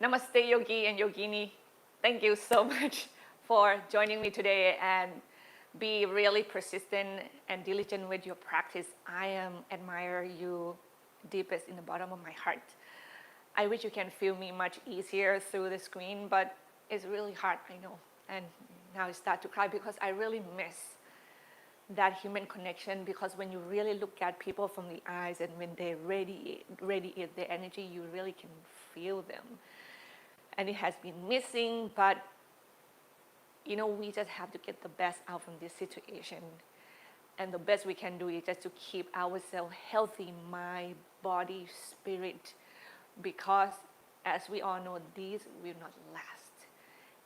Namaste, Yogi and Yogini. Thank you so much for joining me today and be really persistent and diligent with your practice. I admire you deepest in the bottom of my heart. I wish you can feel me much easier through the screen, but it's really hard, I know. And now I start to cry because I really miss that human connection, because when you really look at people from the eyes and when they radiate their energy, you really can feel them. And it has been missing, but we just have to get the best out from this situation. And the best we can do is just to keep ourselves healthy, mind, body, spirit, because as we all know, these will not last.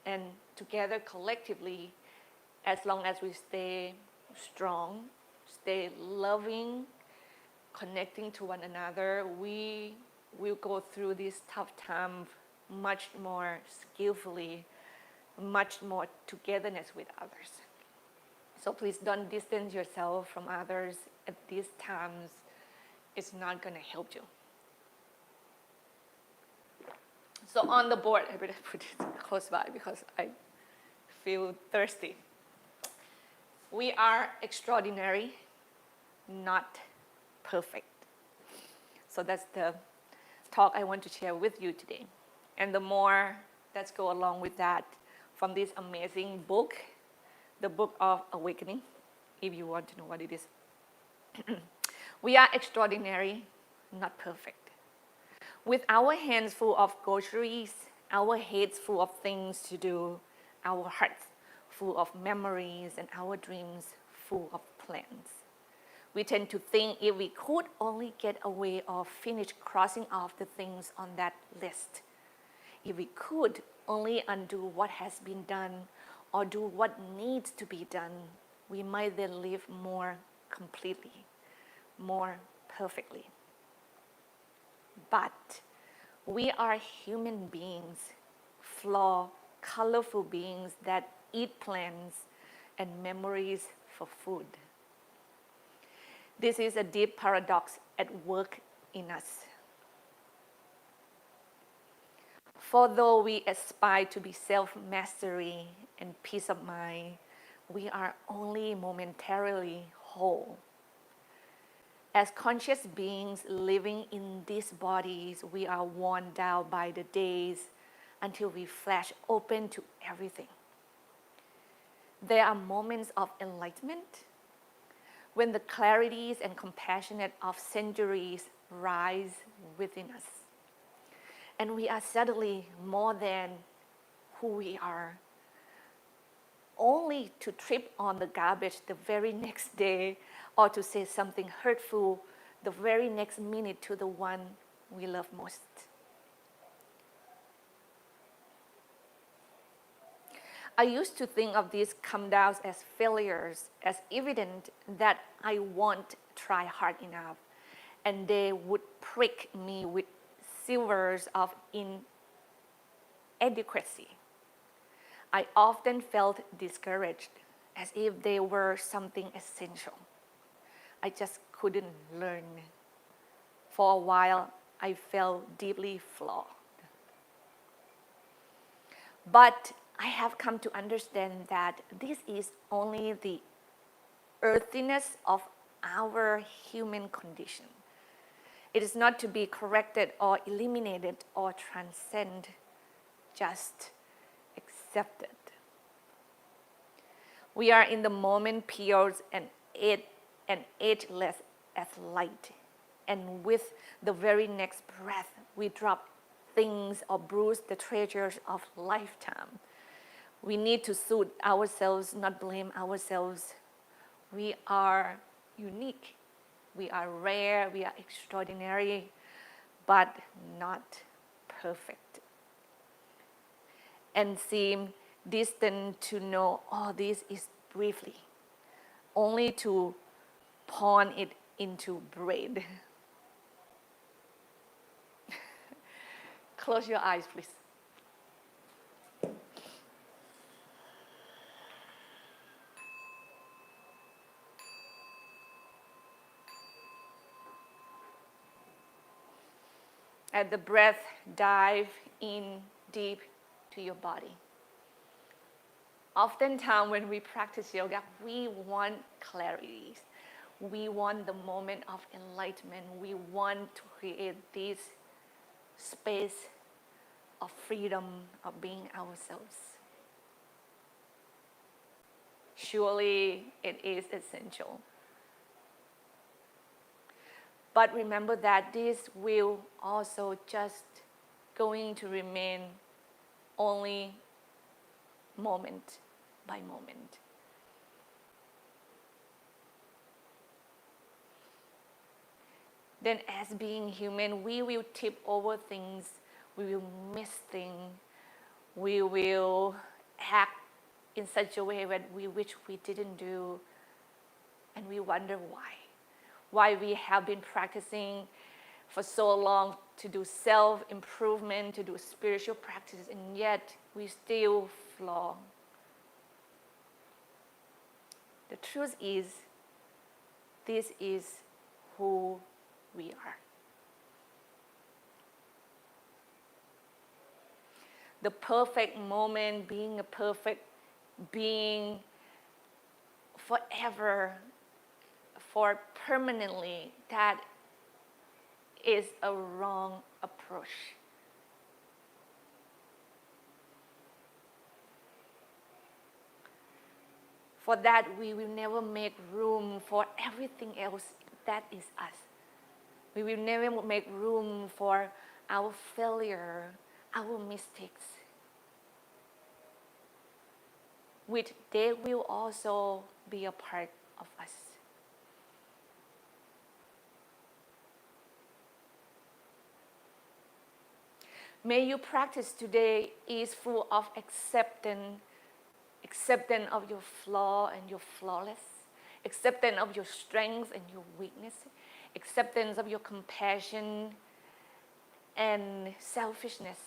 And together, collectively, as long as we stay strong, stay loving, connecting to one another, we will go through this tough time much more skillfully, much more togetherness with others. So please don't distance yourself from others at these times. It's not going to help you. So on the board, I better put it close by because I feel thirsty. We are extraordinary, not perfect. So that's the talk I want to share with you today. And the more let's go along with that from this amazing book, the Book of Awakening, if you want to know what it is. We are extraordinary, not perfect. With our hands full of groceries, our heads full of things to do, our hearts full of memories, and our dreams full of plans. We tend to think if we could only get away or finish crossing off the things on that list, if we could only undo what has been done or do what needs to be done, we might then live more completely, more perfectly. But we are human beings, flawed, colorful beings that eat plants and memories for food. This is a deep paradox at work in us. For though we aspire to be self-mastery and peace of mind, we are only momentarily whole. As conscious beings living in these bodies, we are worn down by the days until we flash open to everything. There are moments of enlightenment when the clarities and compassion of centuries rise within us. And we are suddenly more than who we are, only to trip on the garbage the very next day or to say something hurtful the very next minute to the one we love most. I used to think of these come downs as failures, as evident that I won't try hard enough, and they would prick me with silvers of inadequacy. I often felt discouraged, as if they were something essential I just couldn't learn. For a while, I felt deeply flawed. But I have come to understand that this is only the earthiness of our human condition. It is not to be corrected or eliminated or transcended, just accepted. We are in the moment pure and ageless as light. And with the very next breath, we drop things or bruise the treasures of lifetime. We need to soothe ourselves, not blame ourselves. We are unique. We are rare. We are extraordinary, but not perfect. And seem distant to know all this is briefly, only to pawn it into bread. Close your eyes, please. At the breath, dive in deep to your body. Oftentimes when we practice yoga, we want clarity. We want the moment of enlightenment. We want to create this space of freedom of being ourselves. Surely it is essential. But remember that this will also just going to remain only moment by moment. Then as being human, we will tip over things, we will miss things, we will act in such a way that we wish we didn't do, and we wonder why we have been practicing for so long to do self-improvement, to do spiritual practices, and yet we still flaw. The truth is, this is who we are. The perfect moment, being a perfect being forever, for permanently, that is a wrong approach. For that, we will never make room for everything else that is us. We will never make room for our failure, our mistakes, which they will also be a part of us. May your practice today is full of acceptance of your flaw and your flawless, acceptance of your strengths and your weakness, acceptance of your compassion and selfishness,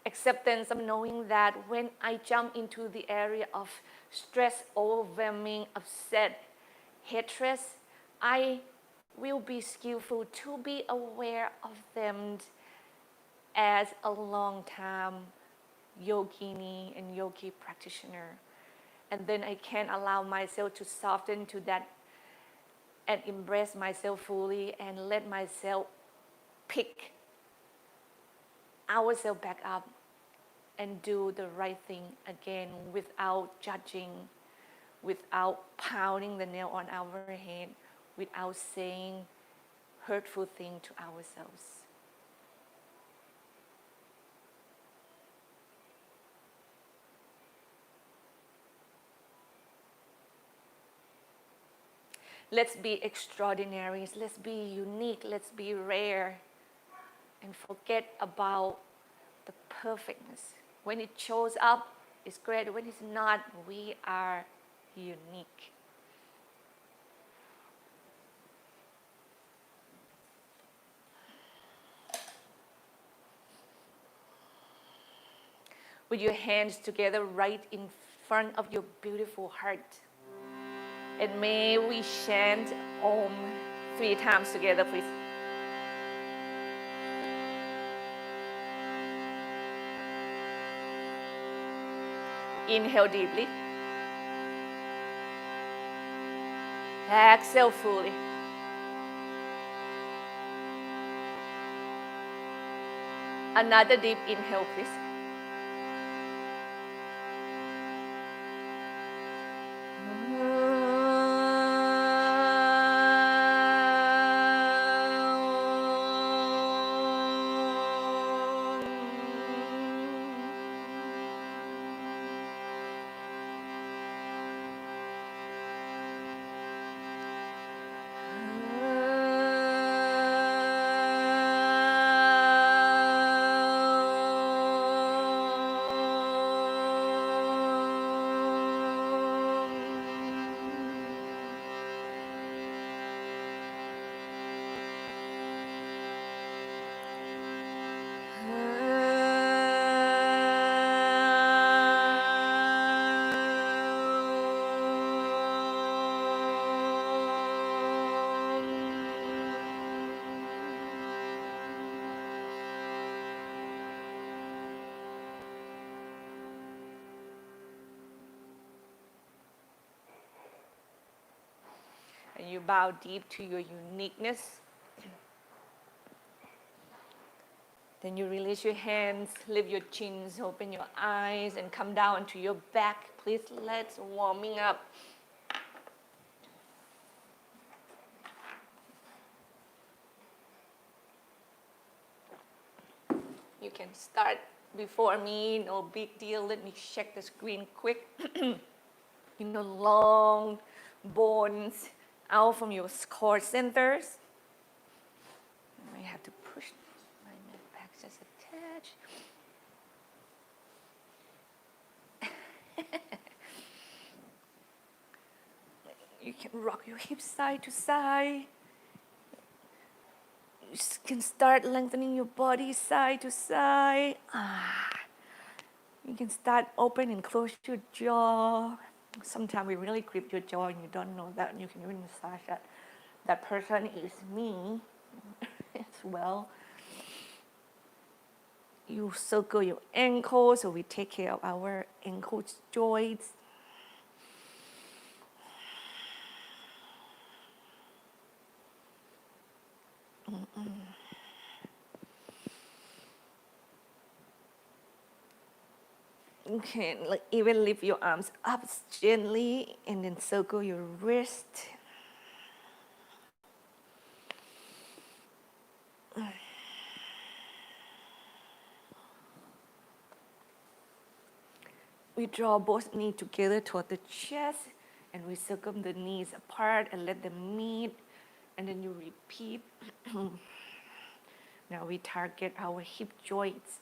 acceptance of knowing that when I jump into the area of stress, overwhelming, upset, hatred, I will be skillful to be aware of them as a long-time yogini and yogi practitioner. And then I can allow myself to soften to that and embrace myself fully and let myself pick ourselves back up and do the right thing again without judging, without pounding the nail on our head, without saying hurtful things to ourselves. Let's be extraordinary, let's be unique, let's be rare, and forget about the perfectness. When it shows up, it's great. When it's not, we are unique. With your hands together right in front of your beautiful heart. And may we chant Om 3 times together, please. Inhale deeply. Exhale fully. Another deep inhale, please. bow deep to your uniqueness. Then you release your hands, lift your chins, open your eyes, and come down to your back. Please, let's warming up. You can start before me, no big deal. Let me check the screen quick. Long bones out from your core centers. I might have to push my neck back just a touch. You can rock your hips side to side. You can start lengthening your body side to side. You can start open and close your jaw. Sometimes we really grip your jaw and you don't know that. You can even massage that. That person is me as well. You circle your ankles, so we take care of our ankle joints. You can even lift your arms up gently and then circle your wrist. We draw both knees together toward the chest and we circle the knees apart and let them meet. And then you repeat. Now we target our hip joints.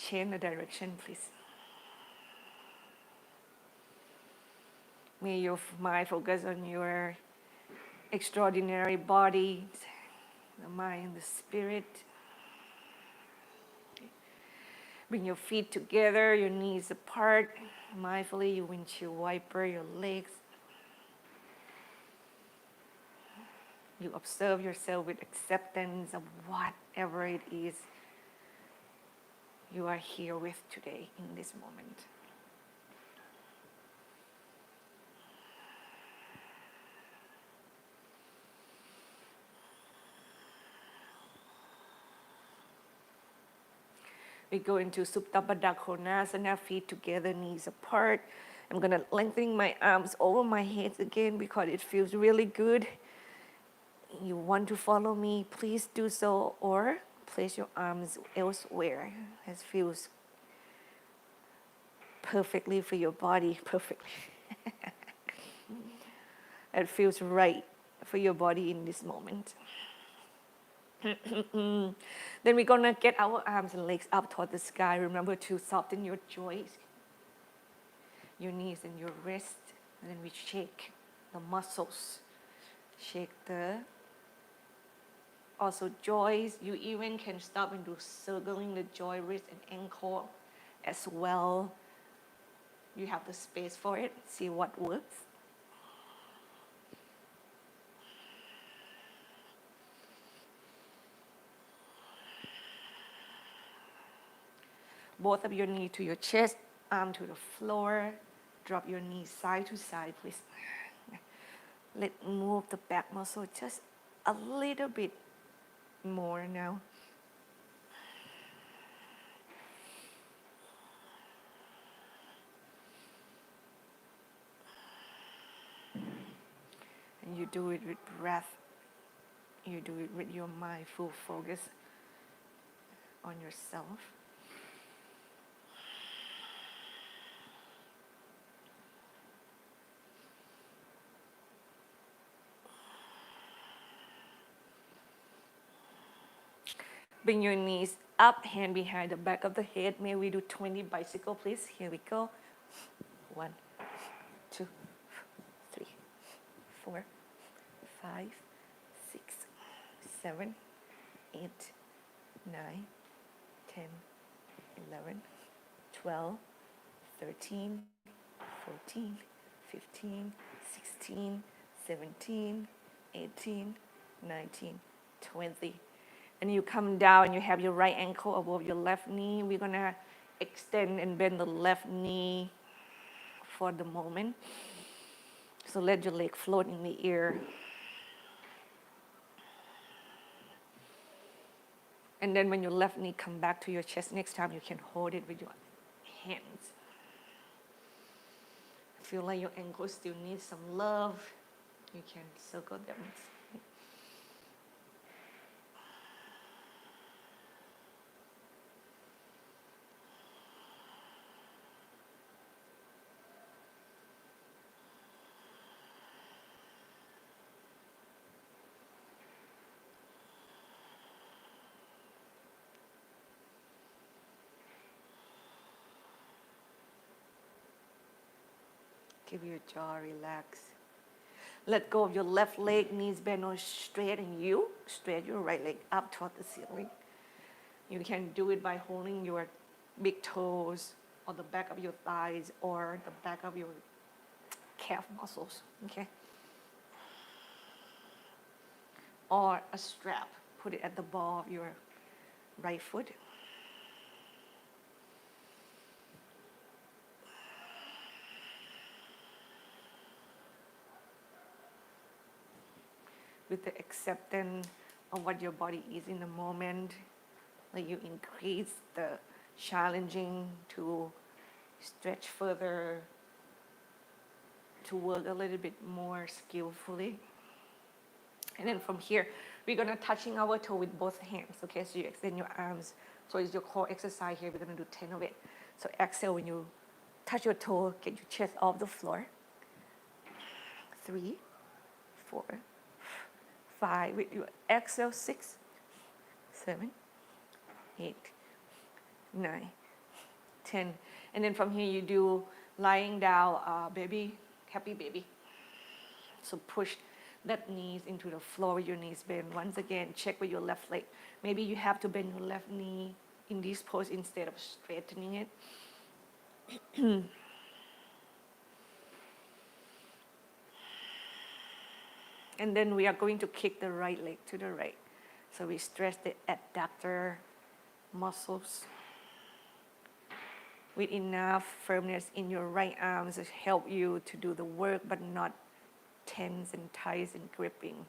Change the direction, please. May your mind focus on your extraordinary body, the mind, the spirit. Bring your feet together, your knees apart. Mindfully, you windshield wiper your legs. You observe yourself with acceptance of whatever it is you are here with today in this moment. We go into Supta Baddha Konasana, feet together, knees apart. I'm going to lengthen my arms over my head again because it feels really good. You want to follow me, please do so, or place your arms elsewhere. It feels perfectly for your body, perfectly. It feels right for your body in this moment. Then we're gonna get our arms and legs up toward the sky. Remember to soften your joints, your knees and your wrist. And then we shake the muscles. Shake the also joints. You even can stop and do circling the joint, wrist and ankle as well. You have the space for it. See what works. Both of your knees to your chest, arm to the floor. Drop your knees side to side, please. Let's move the back muscle just a little bit more now. And you do it with breath. You do it with your mindful focus on yourself. Bring your knees up, hand behind the back of the head. May we do 20 bicycle, please. Here we go. 1, 2, 3, 4, 5, 6, 7, 8, 9, 10, 11, 12, 13, 14, 15, 16, 17, 18, 19, 20. And you come down and you have your right ankle above your left knee. We're gonna extend and bend the left knee for the moment. So let your leg float in the air. And then when your left knee come back to your chest, next time you can hold it with your hands. Feel like your ankles still need some love, you can circle them. Give your jaw relax. Let go of your left leg, knees bent or straight, and you straight your right leg up toward the ceiling. You can do it by holding your big toes or the back of your thighs or the back of your calf muscles, okay? Or a strap, put it at the ball of your right foot. With the acceptance of what your body is in the moment, like you increase the challenging to stretch further, to work a little bit more skillfully. And then from here, we're gonna touching our toe with both hands, okay? So you extend your arms. So it's your core exercise here, we're gonna do 10 of it. So exhale when you touch your toe, get your chest off the floor. 3, 4, 5, with your exhale, 6, 7, 8, 9, 10. And then from here you do lying down, baby, happy baby. So push that knees into the floor with your knees bent. Once again, check with your left leg. Maybe you have to bend your left knee in this pose instead of straightening it. And then we are going to kick the right leg to the right. So we stretch the adductor muscles with enough firmness in your right arms to help you to do the work, but not tense and tight and gripping.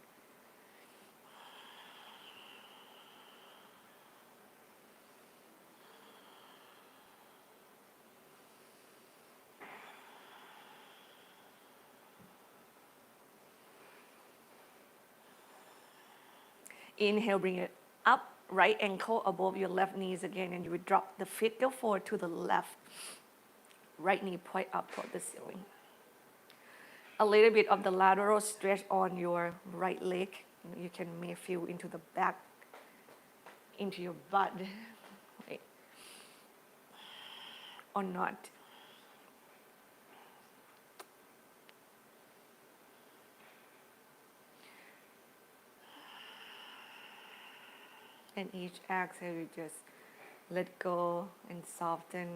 Inhale, bring it up, right ankle above your left knees again, and you would drop the feet, go forward to the left. Right knee point up toward the ceiling. A little bit of the lateral stretch on your right leg. You can may feel into the back, into your butt, right? Or not. And each exhale, you just let go and soften.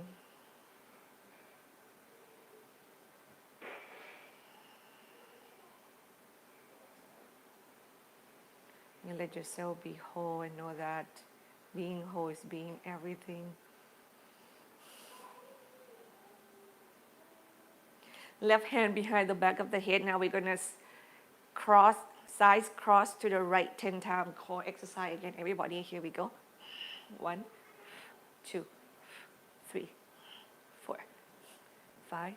You let yourself be whole and know that being whole is being everything. Left hand behind the back of the head. Now we're going to cross, sides cross to the right 10 times. Core exercise again. Everybody, here we go. 1, 2, 3, 4, 5,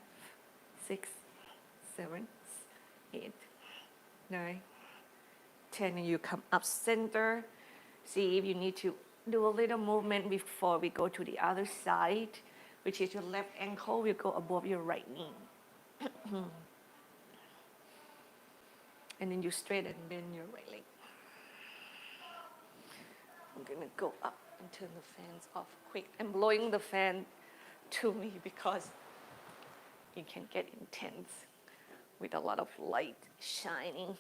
6, 7, 8, 9, 10. And you come up center. See if you need to do a little movement before we go to the other side, which is your left ankle will go above your right knee. And then you straighten and bend your right leg. I'm gonna go up and turn the fans off quick. I'm blowing the fan to me because it can get intense with a lot of light shining.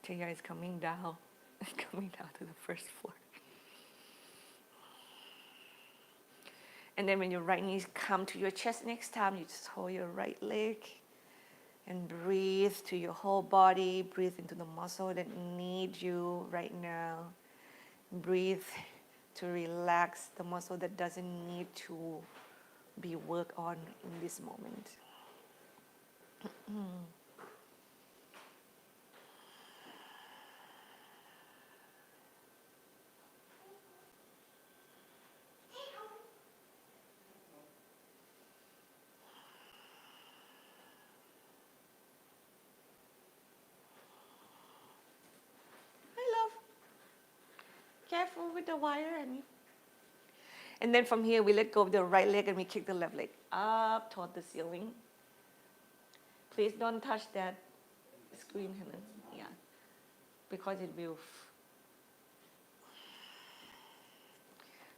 Taya is coming down to the first floor. And then when your right knees come to your chest next time, you just hold your right leg And breathe to your whole body. Breathe into the muscle that needs you right now. Breathe to relax the muscle that doesn't need to be worked on in this moment. Careful with the wire, and then from here we let go of the right leg and we kick the left leg up toward the ceiling. Please don't touch that screen, Hanan. Yeah, because it will.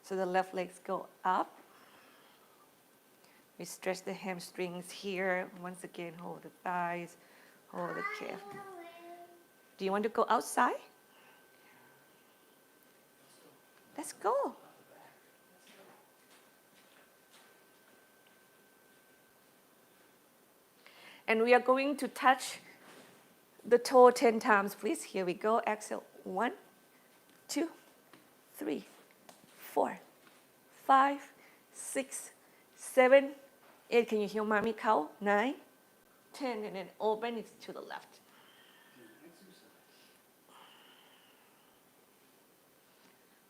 So the left legs go up. We stretch the hamstrings here. Once again, hold the thighs, hold the calf. Do you want to go outside? Let's go. And we are going to touch the toe 10 times, please. Here we go. Exhale. 1, 2, 3, 4, 5, 6, 7, 8. Can you hear mommy count? 9, 10. And then open it to the left.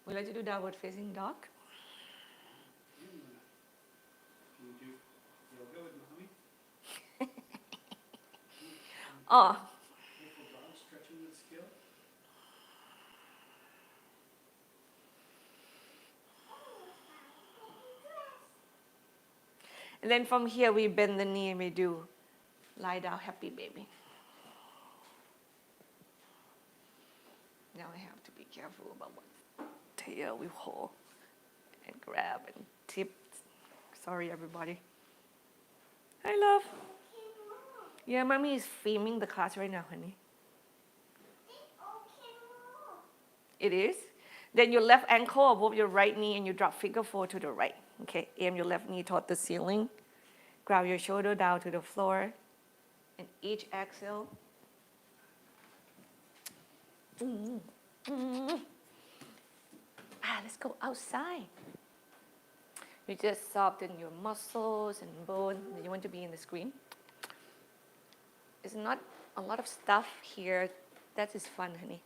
We like to do downward facing dog. Can you do yoga with mommy? Oh. Beautiful dog stretching the skill. And then from here we bend the knee and we do lie down happy baby. Now I have to be careful about what tail we hold and grab and tip. Sorry everybody. Hi love. Yeah, mommy is filming the class right now, honey. It is? Then your left ankle above your right knee and you drop figure 4 to the right. Okay, aim your left knee toward the ceiling. Grab your shoulder down to the floor. And each exhale. Let's go outside. You just soften your muscles and bone. You want to be in the screen. It's not a lot of stuff here. That is fun, honey.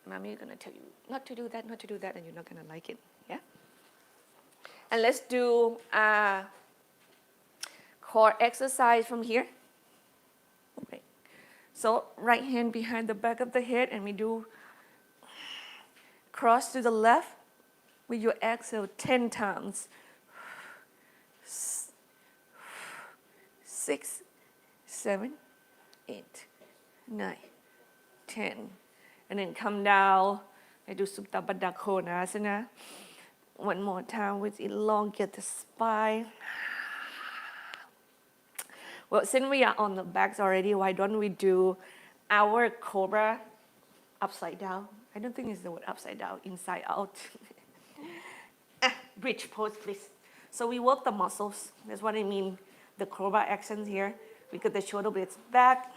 Mommy is going to tell you not to do that, and you're not going to like it. Yeah? And let's do a core exercise from here. Okay. So right hand behind the back of the head, and we do cross to the left with your exhale 10 times. 6, 7, 8, 9, 10. And then come down. I do Supta Baddha Konasana. One more time with elongate the spine. Well, since we are on the backs already, why don't we do our Cobra upside down? I don't think it's the word upside down, inside out. Bridge pose, please. So we work the muscles. That's what I mean, the Cobra actions here. We get the shoulder blades back.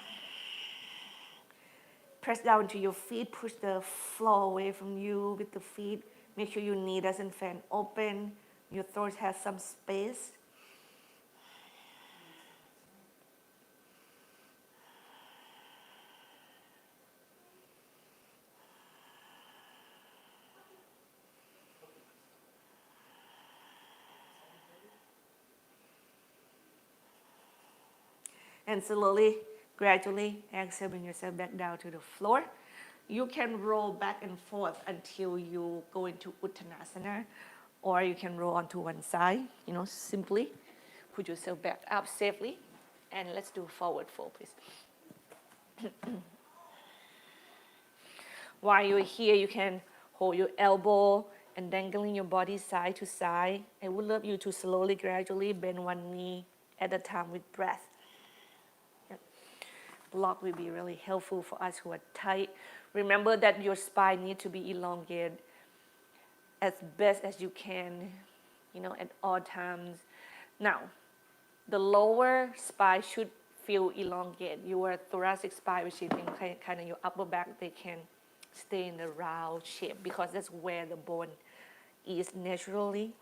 Press down to your feet. Push the floor away from you with the feet. Make sure your knee doesn't fan open. Your throat has some space. And slowly, gradually, exhale, bring yourself back down to the floor. You can roll back and forth until you go into Uttanasana, or you can roll onto one side, simply. Put yourself back up safely. And let's do forward fold, please. While you're here, you can hold your elbow and dangling your body side to side. I would love you to slowly, gradually bend one knee at a time with breath. Block will be really helpful for us who are tight. Remember that your spine needs to be elongated as best as you can, at all times. Now, the lower spine should feel elongate. Your thoracic spine, which is in kind of your upper back, they can stay in the round shape because that's where the bone is naturally.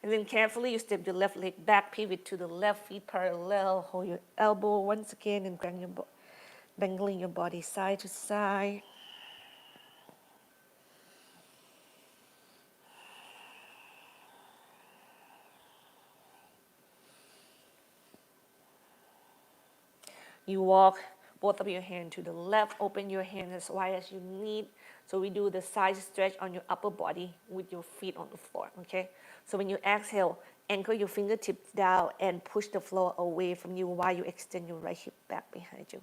And then carefully you step the left leg back, pivot to the left, feet parallel, hold your elbow once again and dangling your body side to side. You walk both of your hands to the left, open your hand as wide as you need. So we do the side stretch on your upper body with your feet on the floor, okay? So when you exhale, anchor your fingertips down and push the floor away from you while you extend your right hip back behind you.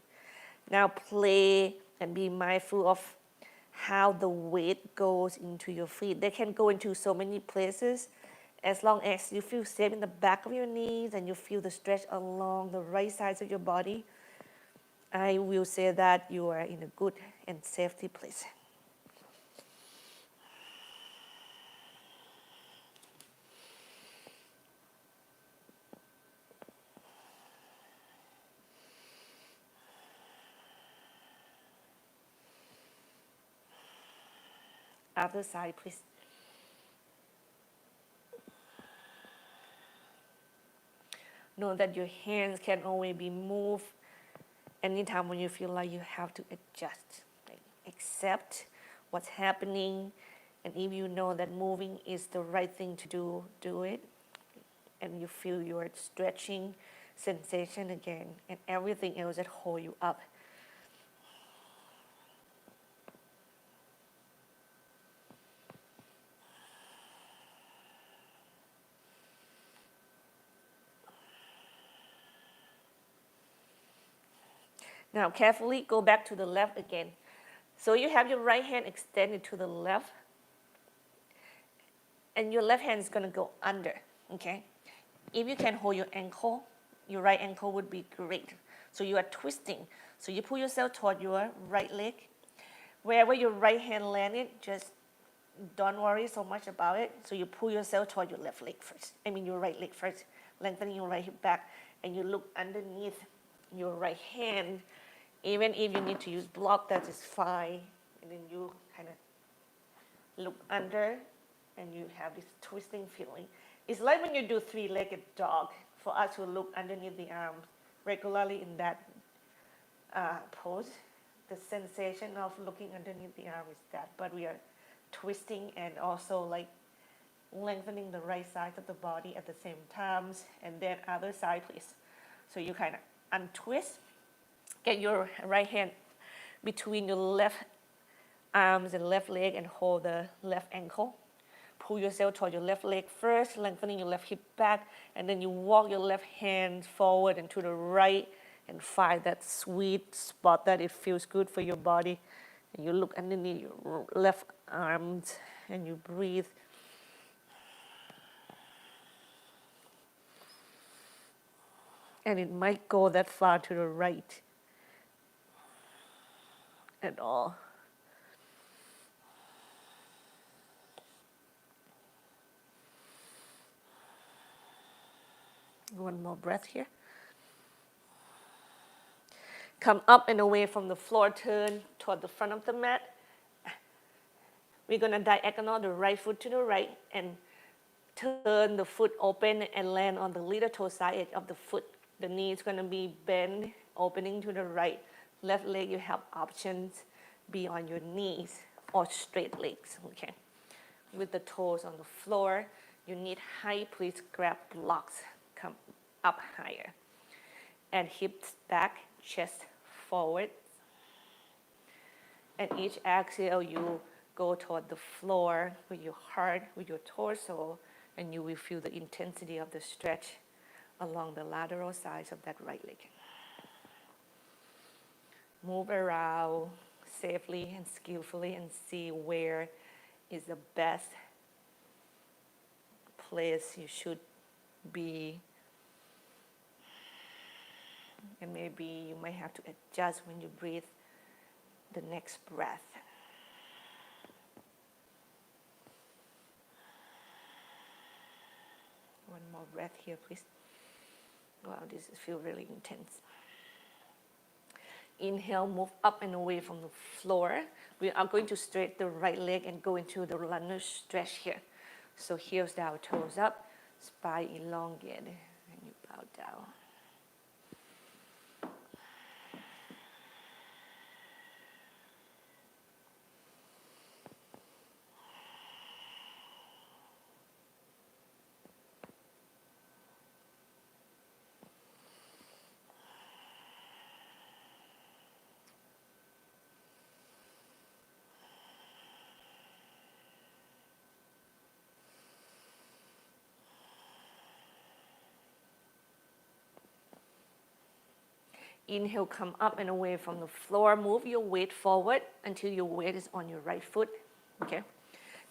Now play and be mindful of how the weight goes into your feet. They can go into so many places as long as you feel safe in the back of your knees and you feel the stretch along the right sides of your body. I will say that you are in a good and safety place. Other side, please. Know that your hands can only be moved anytime when you feel like you have to adjust. Like, accept what's happening, and if you know that moving is the right thing to do, do it. And you feel your stretching sensation again, and everything else that hold you up. Now carefully go back to the left again. So you have your right hand extended to the left, and your left hand is going to go under, okay? If you can hold your ankle, your right ankle would be great. So you are twisting. So you pull yourself toward your right leg. Wherever your right hand landed, just don't worry so much about it. So you pull yourself toward your left leg first. Your right leg first, lengthening your right hip back, and you look underneath your right hand. Even if you need to use block, that is fine. And then you kind of look under, and you have this twisting feeling. It's like when you do three-legged dog, for us to look underneath the arms regularly in that pose. The sensation of looking underneath the arm is that, but we are twisting and also like lengthening the right side of the body at the same time, and then other side, please. So you kind of untwist, get your right hand between your left arms and left leg and hold the left ankle. Pull yourself toward your left leg first, lengthening your left hip back, and then you walk your left hand forward and to the right and find that sweet spot that it feels good for your body. And you look underneath your left arms and you breathe. And it might go that far to the right at all. One more breath here. Come up and away from the floor, turn toward the front of the mat. We're going to diagonal the right foot to the right and turn the foot open and land on the little toe side edge of the foot. The knee is going to be bent, opening to the right. Left leg, you have options, be on your knees or straight legs, okay? With the toes on the floor, you need height, please grab blocks, come up higher. And hips back, chest forward. And each exhale, you go toward the floor with your heart, with your torso, and you will feel the intensity of the stretch along the lateral sides of that right leg. Move around safely and skillfully and see where is the best place you should be. And maybe you might have to adjust when you breathe the next breath. One more breath here, please. Wow, this feels really intense. Inhale, move up and away from the floor. We are going to straight the right leg and go into the lunge stretch here. So heels down, toes up, spine elongated, and you bow down. Inhale, come up and away from the floor. Move your weight forward until your weight is on your right foot. Okay.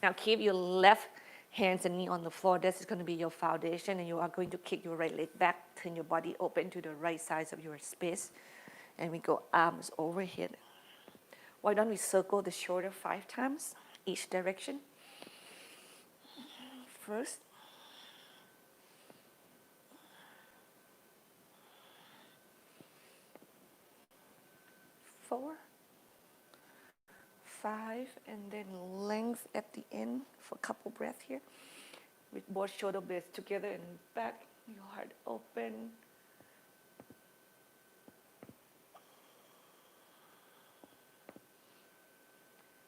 Now keep your left hands and knee on the floor. This is going to be your foundation, and you are going to kick your right leg back. Turn your body open to the right side of your space. And we go arms overhead. Why don't we circle the shoulder 5 times, each direction. First. 4, 5, and then length at the end for a couple breaths here. With both shoulder blades together and back, your heart open.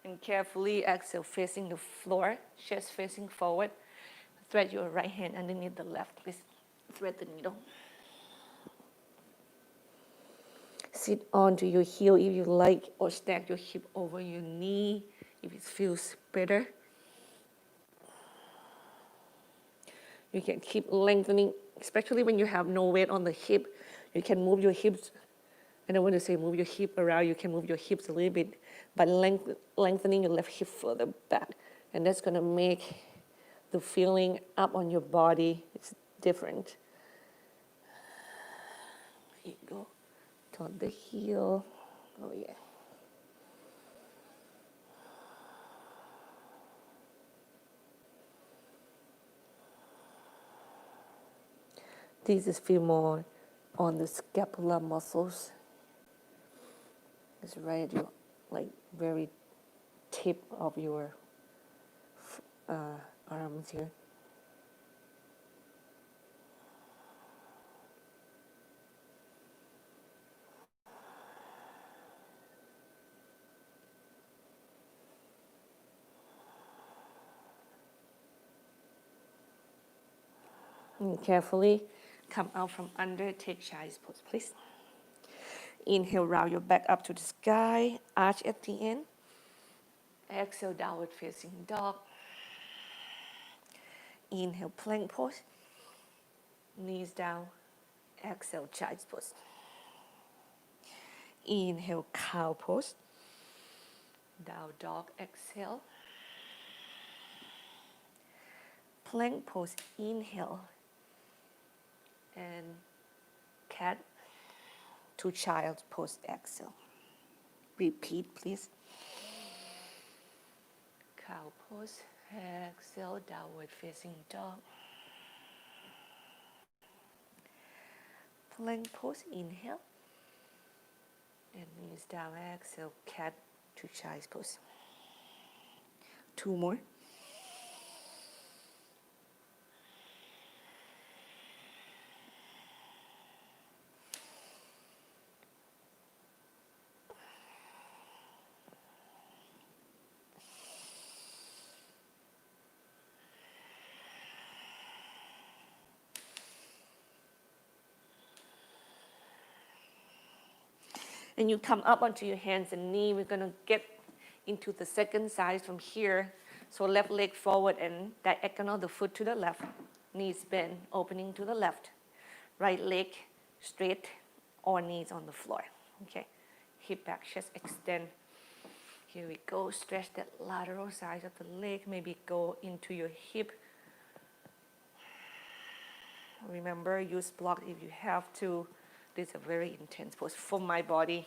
And carefully exhale, facing the floor, chest facing forward. Thread your right hand underneath the left, please. Thread the needle. Sit onto your heel if you like, or stack your hip over your knee if it feels better. You can keep lengthening, especially when you have no weight on the hip. You can move your hips. I don't want to say move your hip around. You can move your hips a little bit by lengthening your left hip further back. And that's going to make the feeling up on your body. It's different. Here you go. Toward the heel. Oh, yeah. This is feel more on the scapular muscles. It's right at your, like, very tip of your arms here. And carefully come out from under, take child's pose, please. Inhale, round your back up to the sky, arch at the end. Exhale, downward facing dog. Inhale, plank pose. Knees down. Exhale, child's pose. Inhale, cow pose. Down dog, exhale. Plank pose, inhale. And cat to child's pose, exhale. Repeat, please. Cow pose, exhale, downward facing dog. Plank pose, inhale. And knees down, exhale, cat to child's pose. 2 more. And you come up onto your hands and knee. We're going to get into the second side from here. So left leg forward and diagonal the foot to the left. Knees bend, opening to the left. Right leg straight or knees on the floor. Okay. Hip back, chest extend. Here we go. Stretch that lateral side of the leg. Maybe go into your hip. Remember, use block if you have to. This is a very intense pose for my body.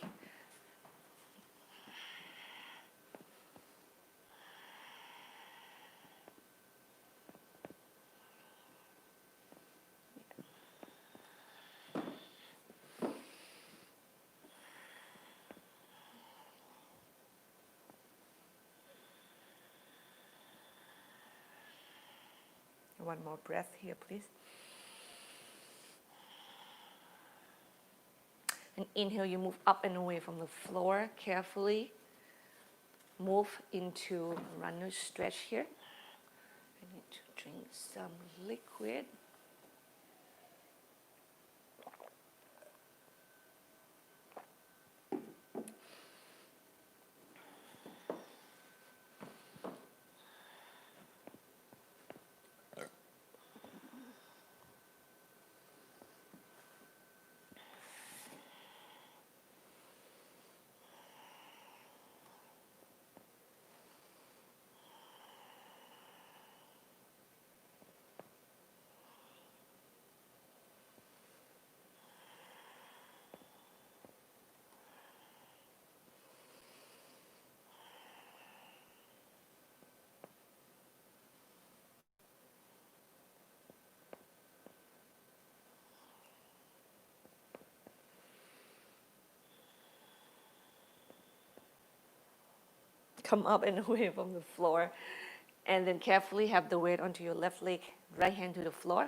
One more breath here, please. And inhale, you move up and away from the floor carefully. Move into runner's stretch here. I need to drink some liquid. Come up and away from the floor. And then carefully have the weight onto your left leg, right hand to the floor,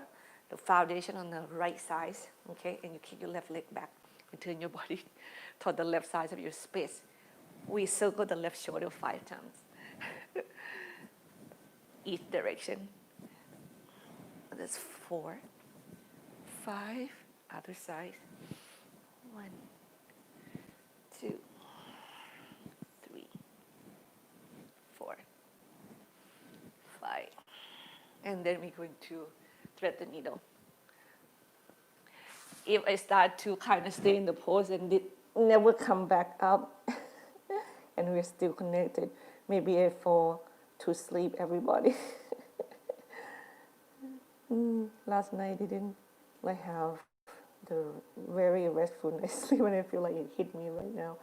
the foundation on the right side, okay? And you kick your left leg back and turn your body toward the left side of your space. We circle the left shoulder 5 times. Each direction. That's 4, 5, other side. 1, 2, 3, 4, 5. And then we're going to thread the needle. If I start to kind of stay in the pose and it never come back up, and we're still connected, maybe I fall to sleep, everybody. Last night I didn't have the very restful night's sleep, and I feel like it hit me right now.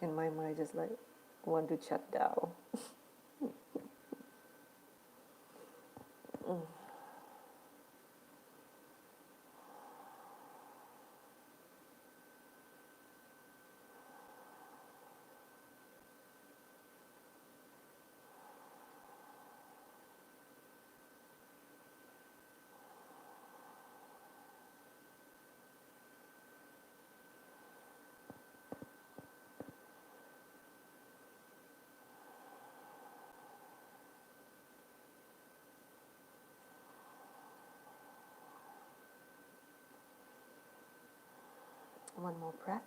And my mind just like want to shut down. One more breath.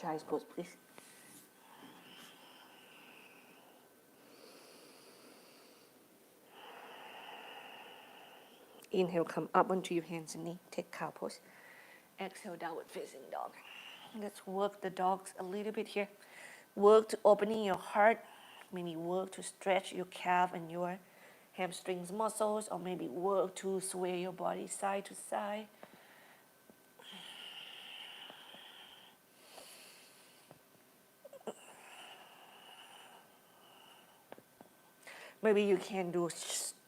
Child's pose, please. Inhale, come up onto your hands and knees. Take cow pose. Exhale, downward facing dog. Let's work the dogs a little bit here. Work to opening your heart. Maybe work to stretch your calf and your hamstrings muscles, or maybe work to sway your body side to side. Maybe you can do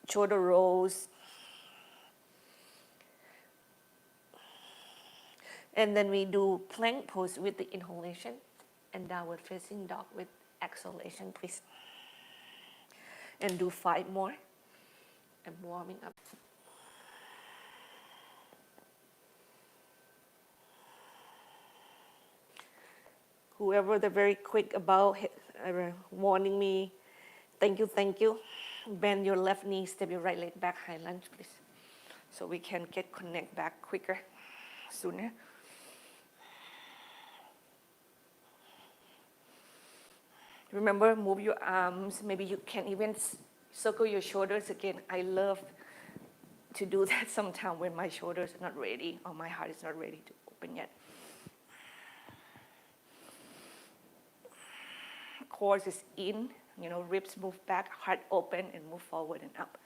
shoulder rolls. And then we do plank pose with the inhalation and downward facing dog with exhalation, please. And do 5 more. I'm warming up. Whoever they're very quick about warning me, thank you. Bend your left knee, step your right leg back, high lunge, please. So we can get connect back quicker, sooner. Remember, move your arms. Maybe you can even circle your shoulders again. I love to do that sometimes when my shoulders are not ready or my heart is not ready to open yet. Core is in, ribs move back, heart open, and move forward and up.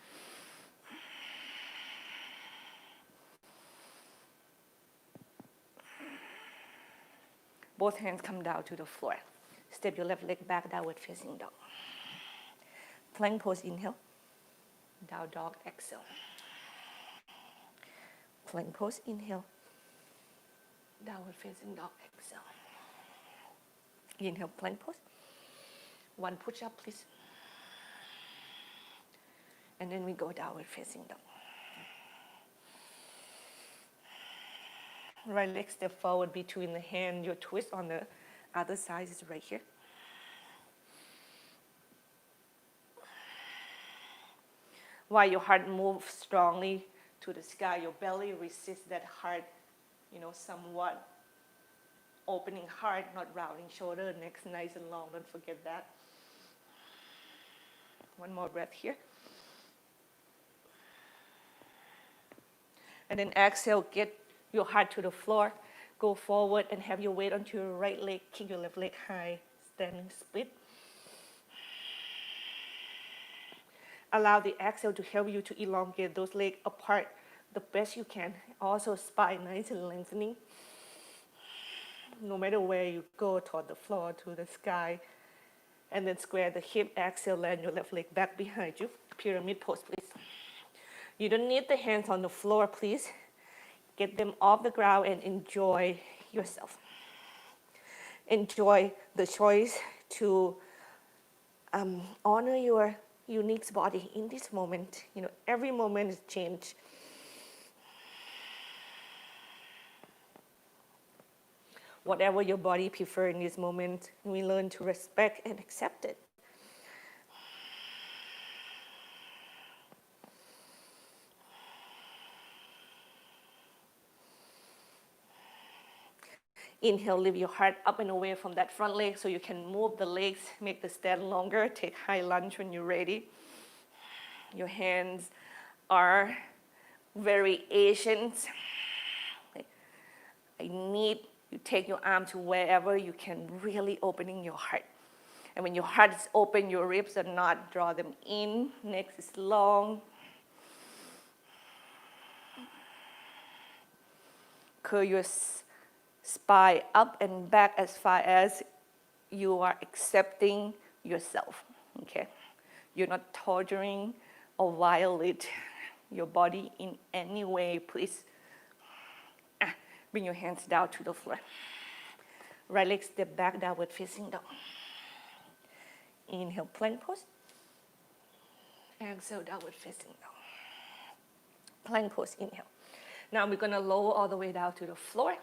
Both hands come down to the floor. Step your left leg back, downward facing dog. Plank pose, inhale. Down dog, exhale. Plank pose, inhale. Downward facing dog, exhale. Inhale, plank pose. 1 push up, please. And then we go downward facing dog. Right leg step forward between the hand. Your twist on the other side is right here. While your heart moves strongly to the sky, your belly resists that heart, somewhat opening heart, not rounding shoulder, neck nice and long, don't forget that. One more breath here. And then exhale, get your heart to the floor, go forward and have your weight onto your right leg, kick your left leg high, standing split. Allow the exhale to help you to elongate those legs apart the best you can. Also spine nice and lengthening. No matter where you go, toward the floor, to the sky. And then square the hip, exhale, land your left leg back behind you. Pyramid pose, please. You don't need the hands on the floor, please. Get them off the ground and enjoy yourself. Enjoy the choice to honor your unique body in this moment. Every moment is change. Whatever your body prefers in this moment, we learn to respect and accept it. Inhale, lift your heart up and away from that front leg so you can move the legs, make the stand longer. Take high lunge when you're ready. Your hands are variations. I need you take your arm to wherever you can really opening your heart. And when your heart is open, your ribs are not. Draw them in. Neck is long. Curl your spine up and back as far as you are accepting yourself, okay? You're not torturing or violate your body in any way, please. Bring your hands down to the floor. Right leg step back, downward facing dog. Inhale, plank pose. Exhale, downward facing dog. Plank pose, inhale. Now we're gonna lower all the way down to the floor.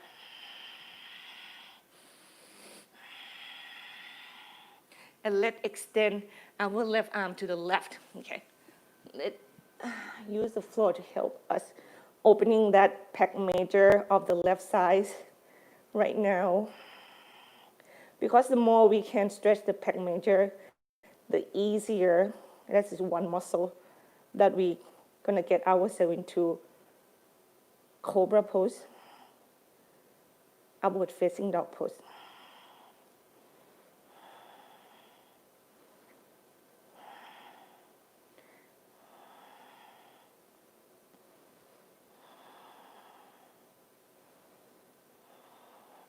And let's extend our left arm to the left, okay? Let's use the floor to help us opening that pec major of the left side right now. Because the more we can stretch the pec major, the easier, this is one muscle that we gonna get ourselves into Cobra pose, upward facing dog pose.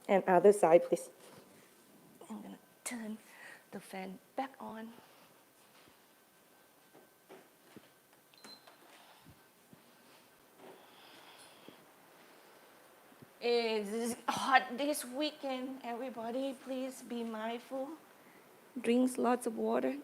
And other side, please. I'm gonna turn the fan back on. It's hot this weekend. Everybody, please be mindful. Drink lots of water.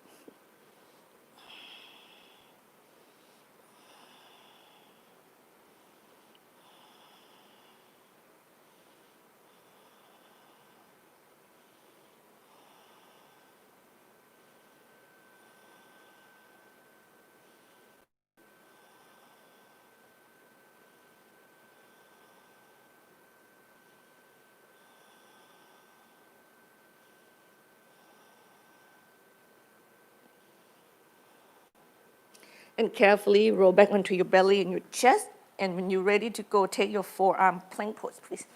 And carefully roll back onto your belly and your chest. And when you're ready to go, take your forearm plank pose, please.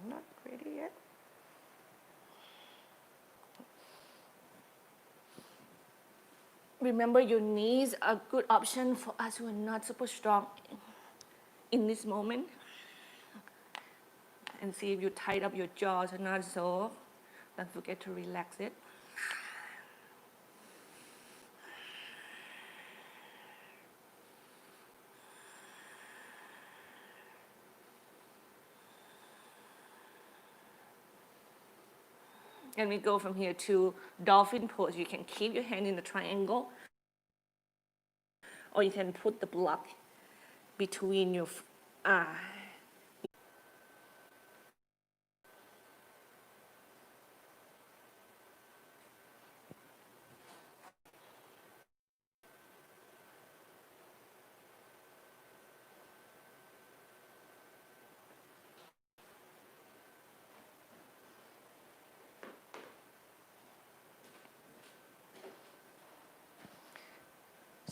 I'm not ready yet. Remember, your knees are a good option for us who are not super strong in this moment. And see if you tied up your jaws or not, so don't forget to relax it. And we go from here to Dolphin Pose. You can keep your hand in the triangle or you can put the block between your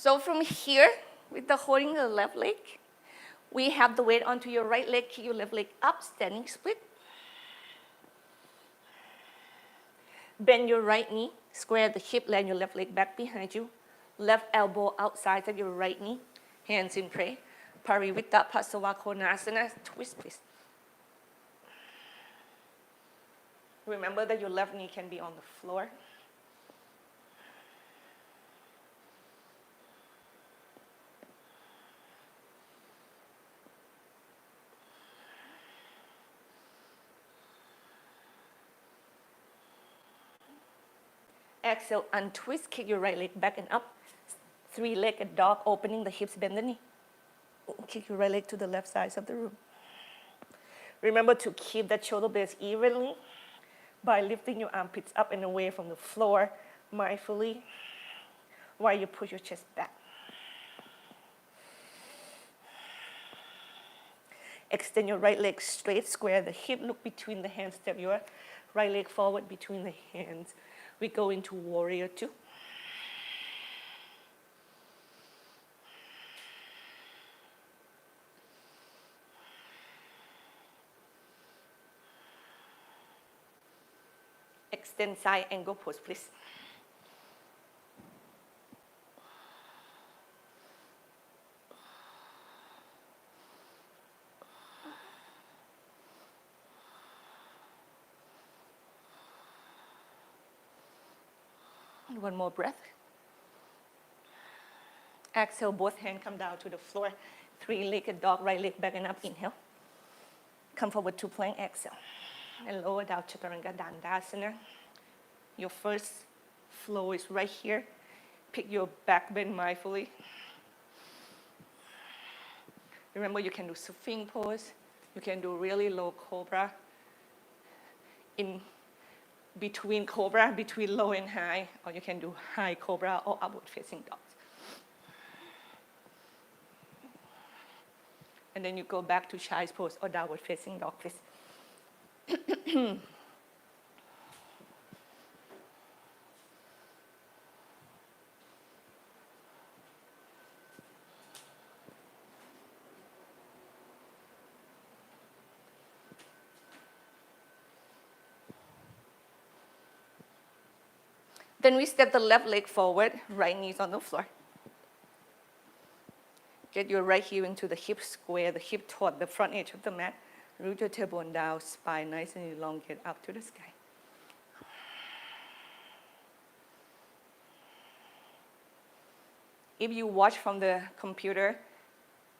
So from here, with the holding the left leg, we have the weight onto your right leg, kick your left leg up, standing split. Bend your right knee, square the hip, land your left leg back behind you. Left elbow outside of your right knee, hands in prayer. Parivitta Pasavakonasana, twist please. Remember that your left knee can be on the floor. Exhale, untwist, kick your right leg back and up. Three-legged dog, opening the hips, bend the knee. Kick your right leg to the left side of the room. Remember to keep that shoulder blades evenly by lifting your armpits up and away from the floor mindfully while you push your chest back. Extend your right leg straight, square the hip, look between the hands, step your right leg forward between the hands. We go into warrior two. Extend side angle pose, please. One more breath. Exhale, both hands come down to the floor. Three-legged dog, right leg back and up, inhale. Come forward to plank, exhale. And lower down, Chaturanga Dandasana. Your first flow is right here. Pick your back bend mindfully. Remember, you can do Sphinx pose. You can do really low Cobra. In between Cobra, between low and high, or you can do high Cobra or upward facing dogs. And then you go back to child's pose or downward facing dog, please. Then we step the left leg forward, right knees on the floor. Get your right heel into the hip, square the hip toward the front edge of the mat. Root your tailbone down, spine nice and elongate up to the sky. If you watch from the computer,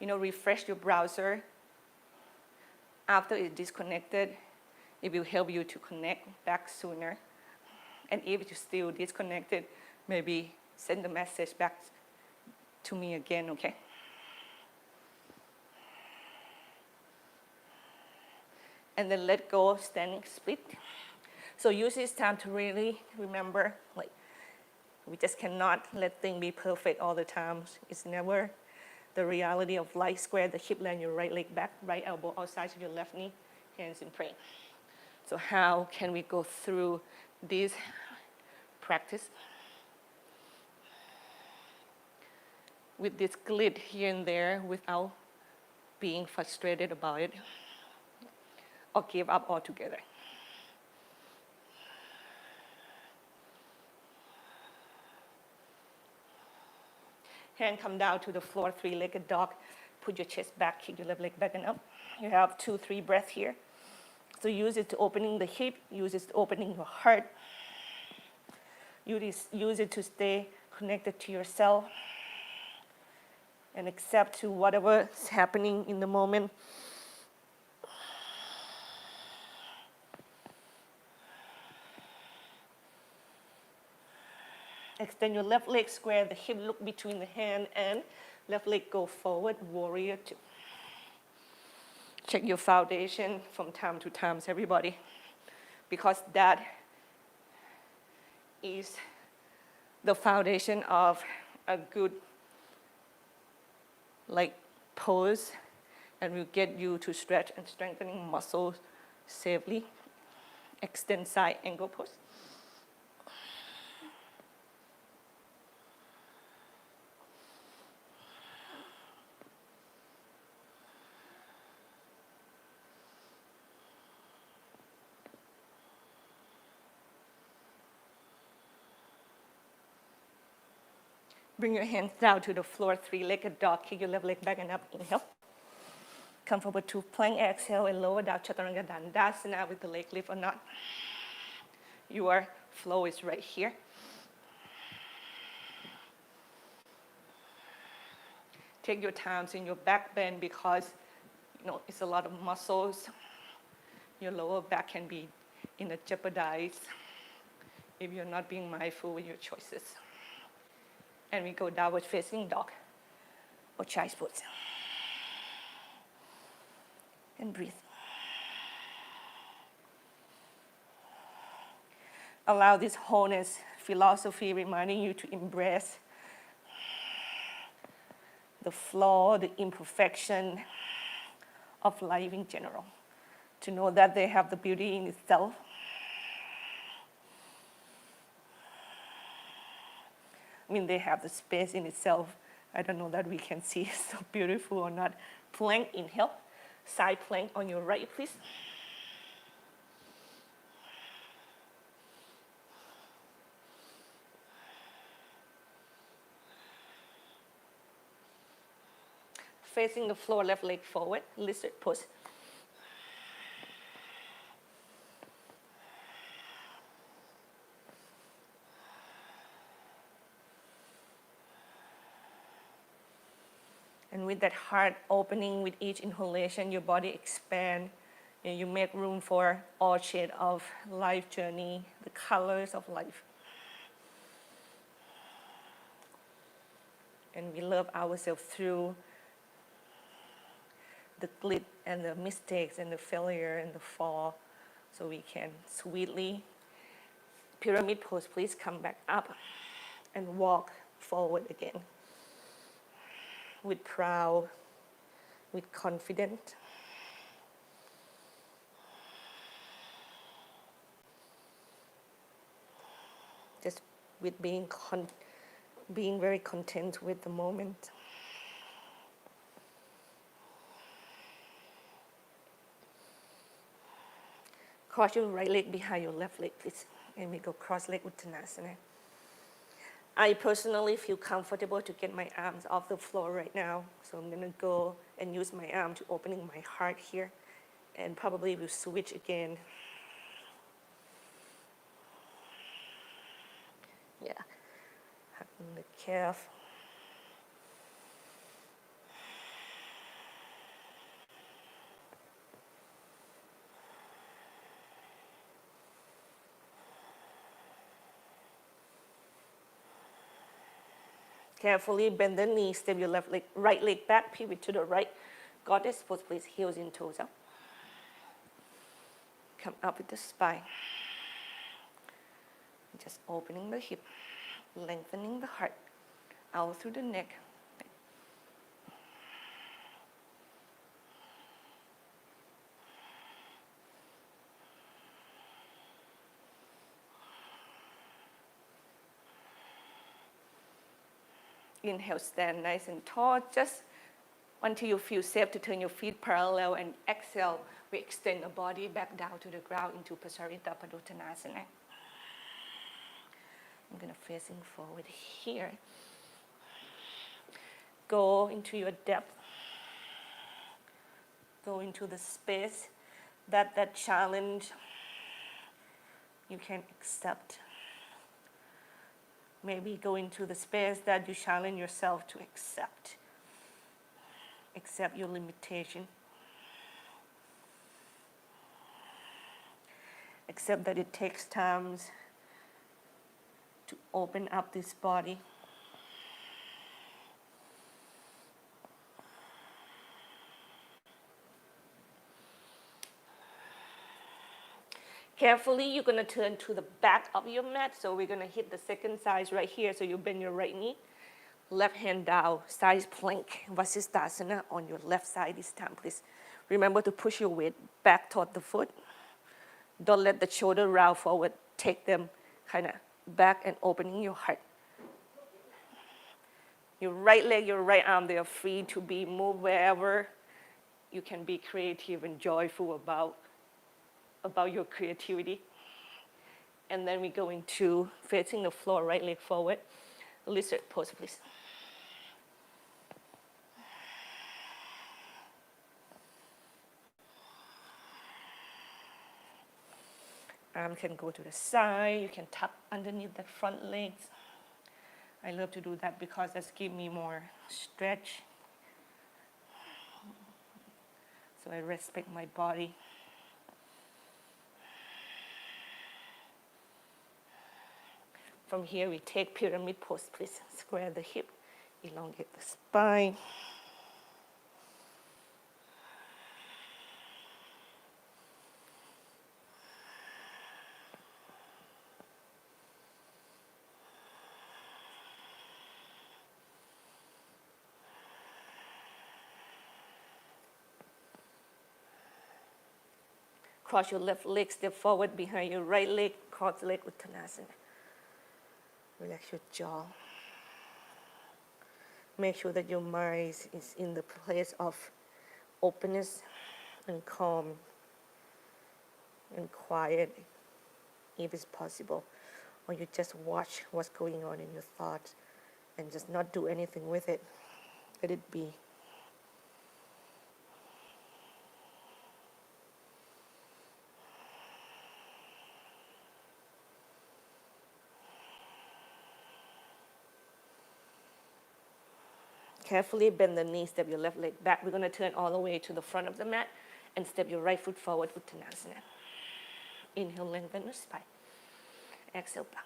refresh your browser. After it's disconnected, it will help you to connect back sooner. And if you're still disconnected, maybe send the message back to me again, okay? And then let go, standing split. So use this time to really remember, we just cannot let things be perfect all the time. It's never the reality of light square, the hip, land your right leg back, right elbow outside of your left knee, hands in prayer. So how can we go through this practice with this glide here and there without being frustrated about it or give up altogether? Hand come down to the floor, three-legged dog. Put your chest back, kick your left leg back and up. You have 2-3 breaths here. So use it to opening the hip, use it to opening your heart. Use it to stay connected to yourself and accept to whatever is happening in the moment. Extend your left leg, square the hip, look between the hand and Left leg go forward, warrior two. Check your foundation from time to time, everybody, because that is the foundation of a good like pose, and will get you to stretch and strengthening muscles safely. Extend side angle pose. Bring your hands down to the floor, three-legged dog. Kick your left leg back and up. Inhale. Come forward to plank. Exhale and lower down Chaturanga Dandasana with the leg lift or not. Your flow is right here. Take your time in your back bend because it's a lot of muscles. Your lower back can be in a jeopardize if you're not being mindful with your choices. And we go downward facing dog or child's pose. And breathe. Allow this wholeness philosophy reminding you to embrace the flaw, the imperfection of life in general. To know that they have the beauty in itself. They have the space in itself. I don't know that we can see it's so beautiful or not. Plank, inhale. Side plank on your right, please. Facing the floor, left leg forward, lizard pose. And with that heart opening with each inhalation, your body expands. And you make room for all shades of life journey, the colors of life. And we love ourselves through the glitch and the mistakes and the failure and the fall, so we can sweetly, pyramid pose, please come back up and walk forward again. With proud, with confidence. Just with being very content with the moment. Cross your right leg behind your left leg, please. And we go cross leg Uttanasana. I personally feel comfortable to get my arms off the floor right now. So I'm gonna go and use my arm to opening my heart here. And probably we'll switch again. Yeah, hugging the calf. Carefully bend the knee, step your right leg back, pivot to the right. Goddess pose, please, heels and toes up. Come up with the spine. Just opening the hip, lengthening the heart, out through the neck. Inhale, stand nice and tall, just until you feel safe to turn your feet parallel, and exhale, we extend the body back down to the ground into Pasarita Padottanasana. I'm gonna facing forward here. Go into your depth. Go into the space that challenge you can accept. Maybe go into the space that you challenge yourself to accept. Accept your limitation. Accept that it takes time to open up this body. Carefully, you're gonna turn to the back of your mat. So we're gonna hit the second side right here. So you bend your right knee, left hand down, side plank, Vasisthasana on your left side this time, please. Remember to push your weight back toward the foot. Don't let the shoulder round forward. Take them kind of back and opening your heart. Your right leg, your right arm, they are free to be moved wherever. You can be creative and joyful about your creativity. And then we go into facing the floor, right leg forward. Lizard pose, please. Arm can go to the side. You can tuck underneath the front legs. I love to do that because that's give me more stretch. So I respect my body. From here, we take pyramid pose, please. Square the hip, elongate the spine. Cross your left leg, step forward behind your right leg, cross the leg Uttanasana. Relax your jaw. Make sure that your mind is in the place of openness and calm and quiet, if it's possible. Or you just watch what's going on in your thoughts and just not do anything with it. Let it be. Carefully bend the knee, step your left leg back. We're going to turn all the way to the front of the mat and step your right foot forward, Uttanasana. Inhale, lengthen the spine. Exhale, back.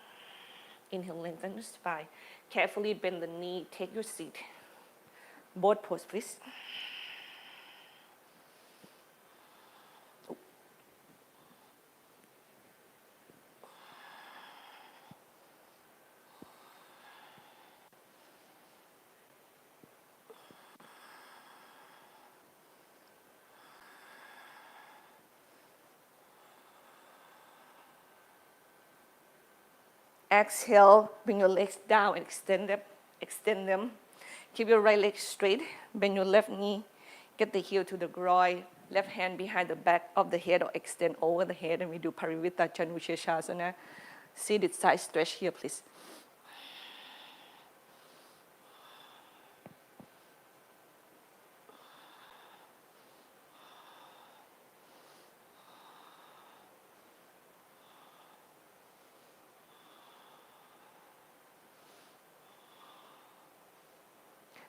Inhale, lengthen the spine. Carefully bend the knee, take your seat. Both pose, please. Exhale, bring your legs down and extend them. Keep your right leg straight, bend your left knee, get the heel to the groin, left hand behind the back of the head or extend over the head, and we do Parivrtta Chanusheshasana. Seated side stretch here, please.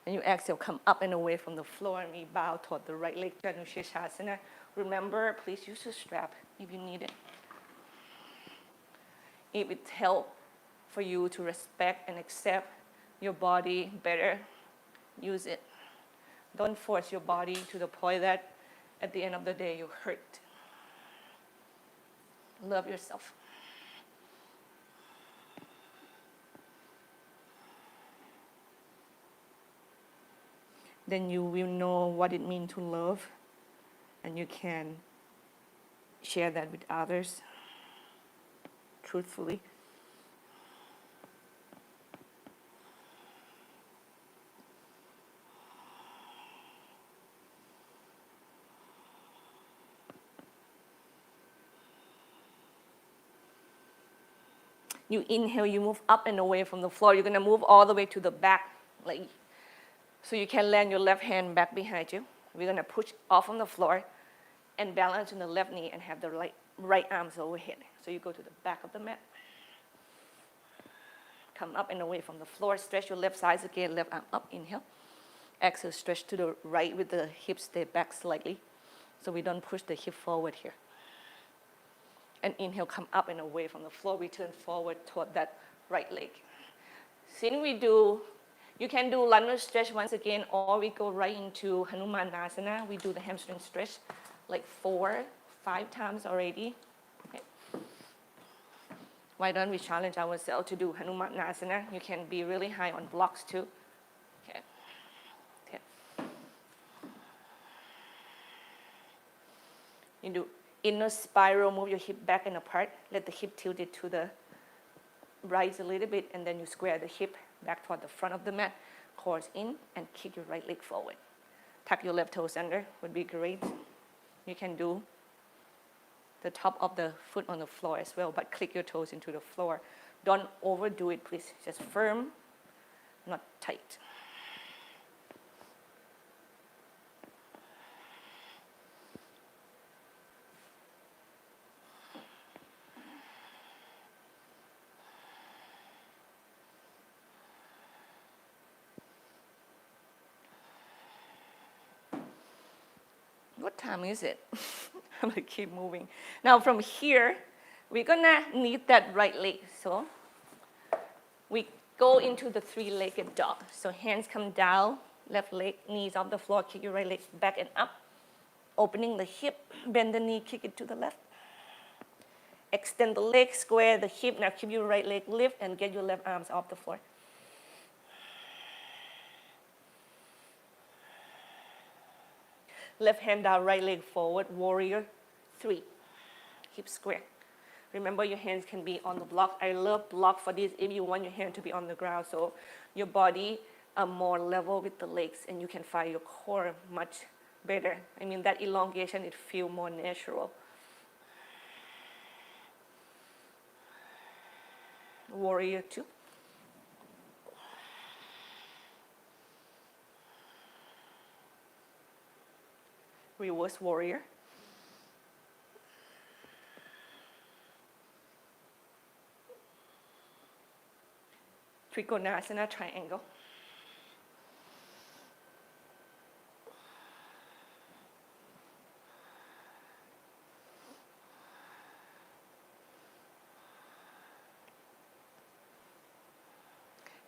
And you exhale, come up and away from the floor, and we bow toward the right leg, Chanusheshasana. Remember, please use a strap if you need it. If it helps for you to respect and accept your body better, use it. Don't force your body to the point that at the end of the day you hurt. Love yourself. Then you will know what it means to love, and you can share that with others truthfully. You inhale, you move up and away from the floor. You're gonna move all the way to the back, like so you can land your left hand back behind you. We're gonna push off from the floor and balance on the left knee and have the right arms overhead. So you go to the back of the mat. Come up and away from the floor. Stretch your left sides again, left arm up, inhale. Exhale, stretch to the right with the hips stay back slightly so we don't push the hip forward here. And inhale, come up and away from the floor. We turn forward toward that right leg. Same we do. You can do lunge stretch once again, or we go right into Hanuman Asana. We do the hamstring stretch like 4-5 times already. Okay. Why don't we challenge ourselves to do Hanuman Asana? You can be really high on blocks too. Okay. Okay. You do inner spiral, move your hip back and apart. Let the hip tilt it to the right a little bit, and then you square the hip back toward the front of the mat. Course in and kick your right leg forward. Tuck your left toes under would be great. You can do the top of the foot on the floor as well, but click your toes into the floor. Don't overdo it, please. Just firm, not tight. What time is it? I'm gonna keep moving. Now from here, we're gonna need that right leg. So we go into the three-legged dog. So hands come down, left leg, knees off the floor, kick your right leg back and up. Opening the hip, bend the knee, kick it to the left. Extend the leg, square the hip. Now keep your right leg lift and get your left arms off the floor. Left hand down, right leg forward, warrior 3. Keep square. Remember your hands can be on the block. I love block for this if you want your hand to be on the ground, so your body are more level with the legs and you can find your core much better. I mean, that elongation, it feels more natural. Warrior 2. Reverse warrior. Trikonasana triangle.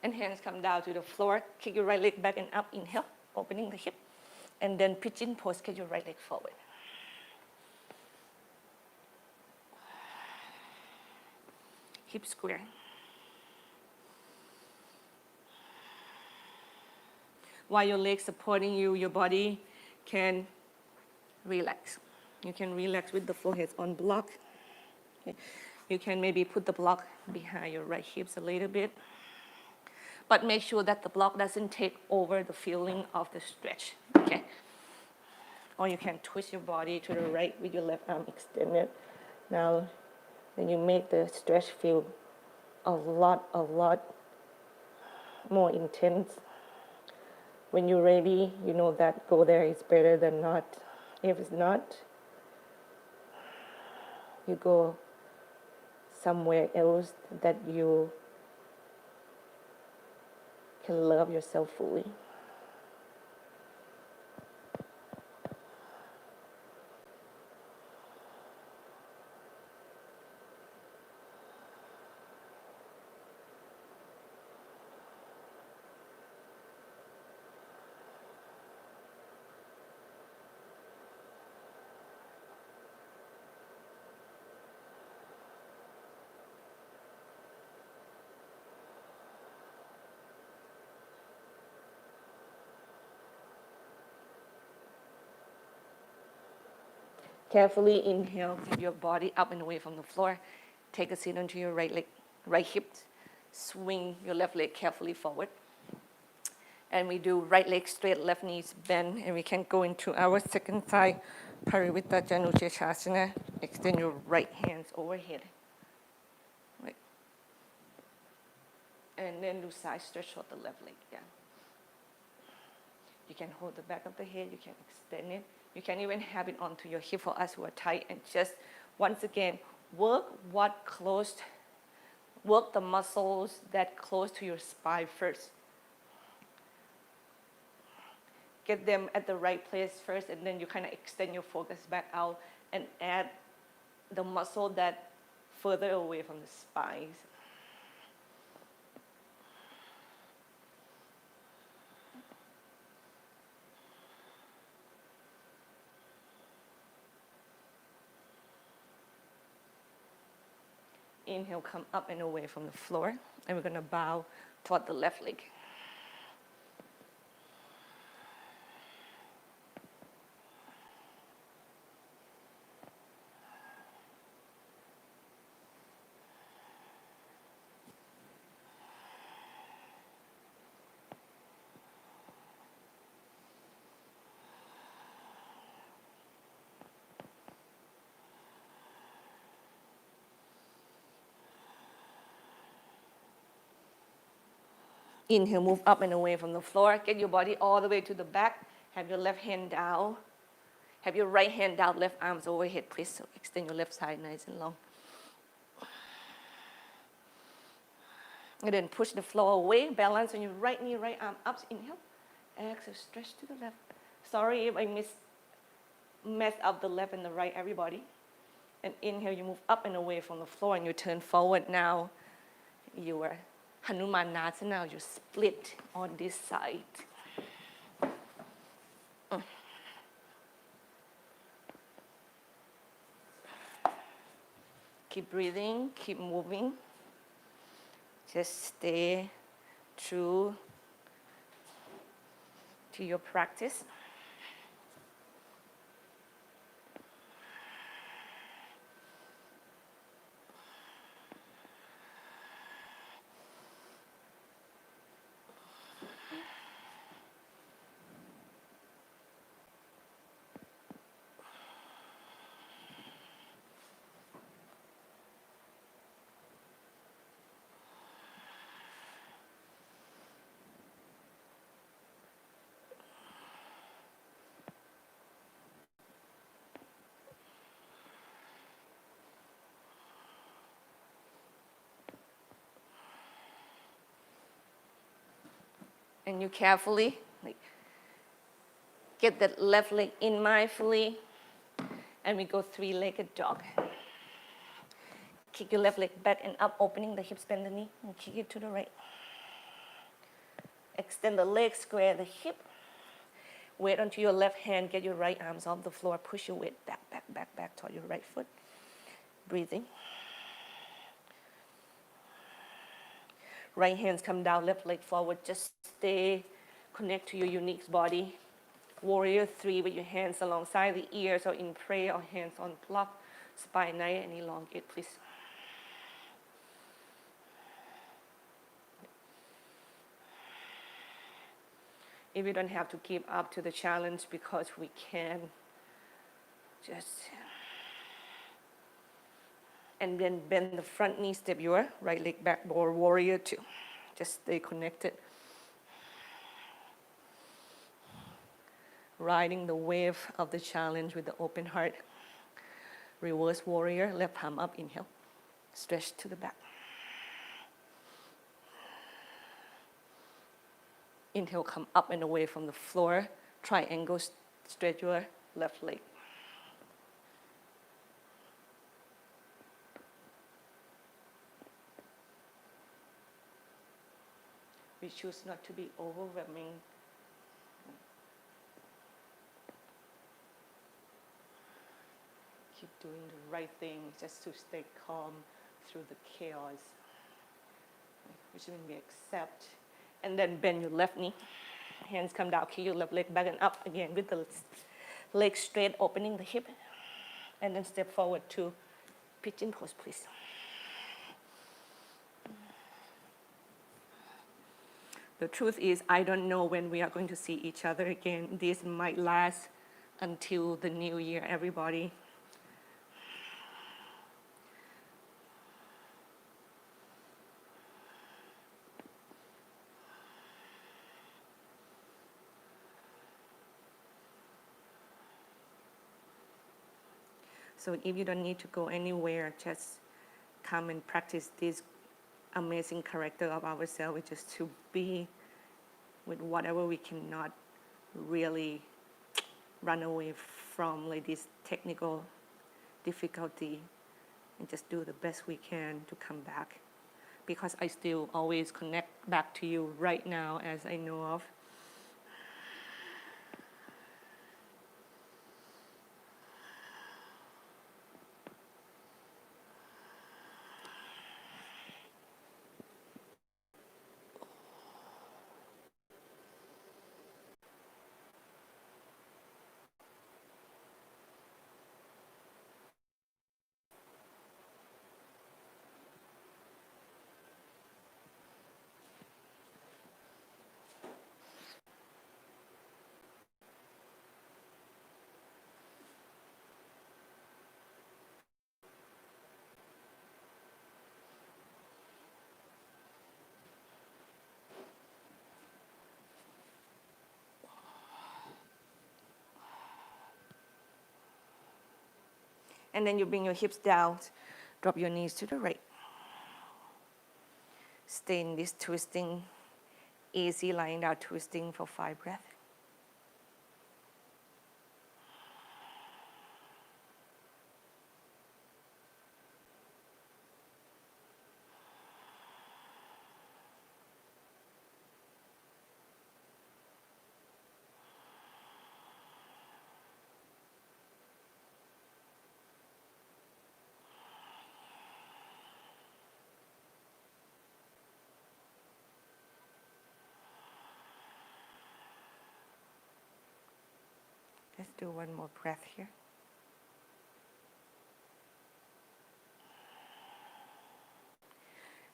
And hands come down to the floor. Kick your right leg back and up. Inhale, opening the hip. And then pigeon pose, kick your right leg forward. Hip square. While your legs supporting you, your body can relax. You can relax with the forehead on block. Okay. You can maybe put the block behind your right hips a little bit. But make sure that the block doesn't take over the feeling of the stretch, okay? Or you can twist your body to the right with your left arm extended. Now, then you make the stretch feel a lot more intense. When you're ready, you know that go there is better than not. If it's not, you go somewhere else that you can love yourself fully. Carefully inhale, keep your body up and away from the floor. Take a seat onto your right leg, right hip. Swing your left leg carefully forward. And we do right leg straight, left knees bend, and we can go into our second side, Parivrtta Januchechasana. Extend your right hands overhead. Right. And then do side stretch of the left leg, yeah. You can hold the back of the head, you can extend it. You can even have it onto your hip for us who are tight, and just, once again, work the muscles that close to your spine first. Get them at the right place first, and then you kind of extend your focus back out and add the muscle that further away from the spine. Inhale, come up and away from the floor. And we're going to bow toward the left leg. Inhale, move up and away from the floor. Get your body all the way to the back. Have your left hand down. Have your right hand down, left arms overhead, please. So extend your left side nice and long. And then push the floor away. Balance on your right knee, right arm up. Inhale. Exhale, stretch to the left. Sorry if I messed up the left and the right, everybody. And inhale, you move up and away from the floor and you turn forward now. Your Hanuman Asana, you split on this side. Keep breathing, keep moving. Just stay true to your practice. And you carefully get that left leg in mindfully. And we go three-legged dog. Kick your left leg back and up, opening the hips, bend the knee, and kick it to the right. Extend the leg, square the hip. Weight onto your left hand, get your right arms off the floor. Push your weight back, back, back, back toward your right foot. Breathing. Right hands come down, left leg forward. Just stay, connect to your unique body. Warrior 3 with your hands alongside the ears or in prayer or hands on block. Spine nice and elongate, please. If you don't have to keep up to the challenge because we can, just, and then bend the front knee, step your right leg back, or warrior 2. Just stay connected. Riding the wave of the challenge with the open heart. Reverse warrior, left arm up, inhale. Stretch to the back. Inhale, come up and away from the floor. Triangle, stretch your left leg. We choose not to be overwhelming. Keep doing the right thing just to stay calm through the chaos, which means we accept. And then bend your left knee. Hands come down, kick your left leg back and up again with the leg straight, opening the hip. And then step forward to pigeon pose, please. The truth is, I don't know when we are going to see each other again. This might last until the new year, everybody. So if you don't need to go anywhere, just come and practice this amazing character of ourselves, just to be with whatever we cannot really run away from, like this technical difficulty, and just do the best we can to come back. Because I still always connect back to you right now as I know of. And then you bring your hips down, drop your knees to the right. Stay in this twisting, easy lying down twisting for 5 breaths. Let's do one more breath here.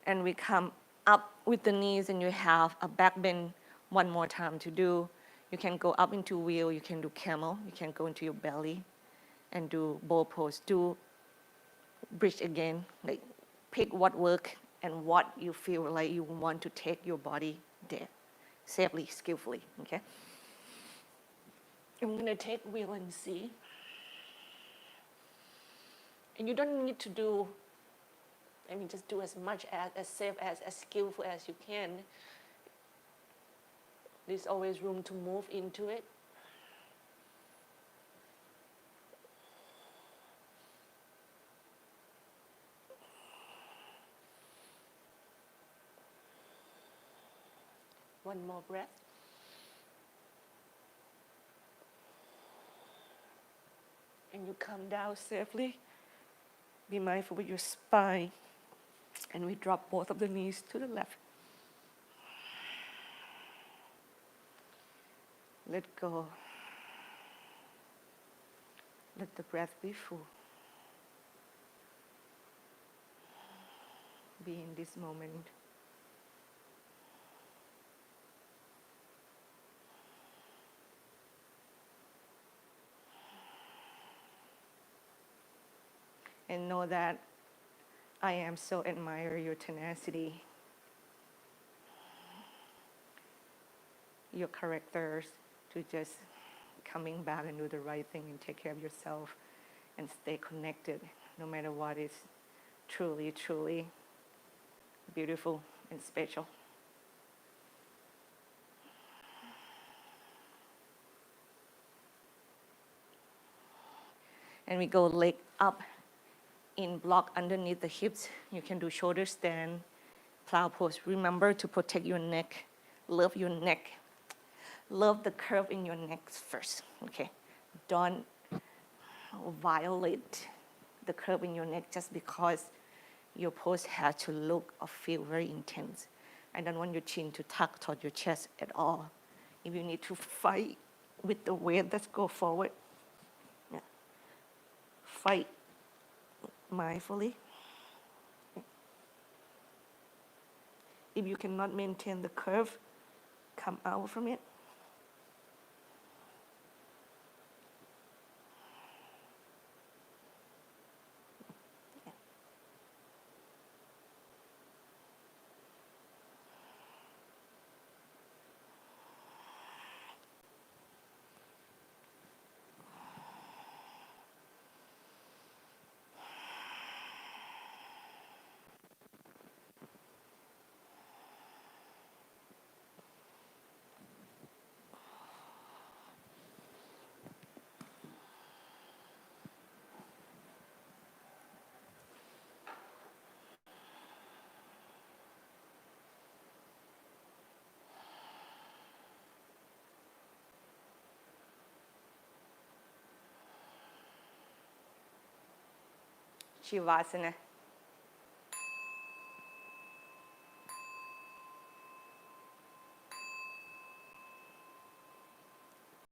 And we come up with the knees and you have a back bend one more time to do. You can go up into wheel, you can do camel, you can go into your belly and do bow pose. Do bridge again, like pick what work and what you feel like you want to take your body there, safely, skillfully, okay? I'm gonna take wheel and see. And you don't need to do, just do as much as safe as skillful as you can. There's always room to move into it. One more breath. And you come down safely. Be mindful with your spine. And we drop both of the knees to the left. Let go. Let the breath be full. Be in this moment. And know that I am so admire your tenacity, your characters to just coming back and do the right thing and take care of yourself and stay connected no matter what is truly, truly beautiful and special. And we go leg up in block underneath the hips. You can do shoulder stand, plow pose. Remember to protect your neck, love your neck. Love the curve in your neck first, okay? Don't violate the curve in your neck just because your pose has to look or feel very intense. I don't want your chin to tuck toward your chest at all. If you need to fight with the weight, let's go forward. Yeah. Fight mindfully. If you cannot maintain the curve, come out from it. Shavasana.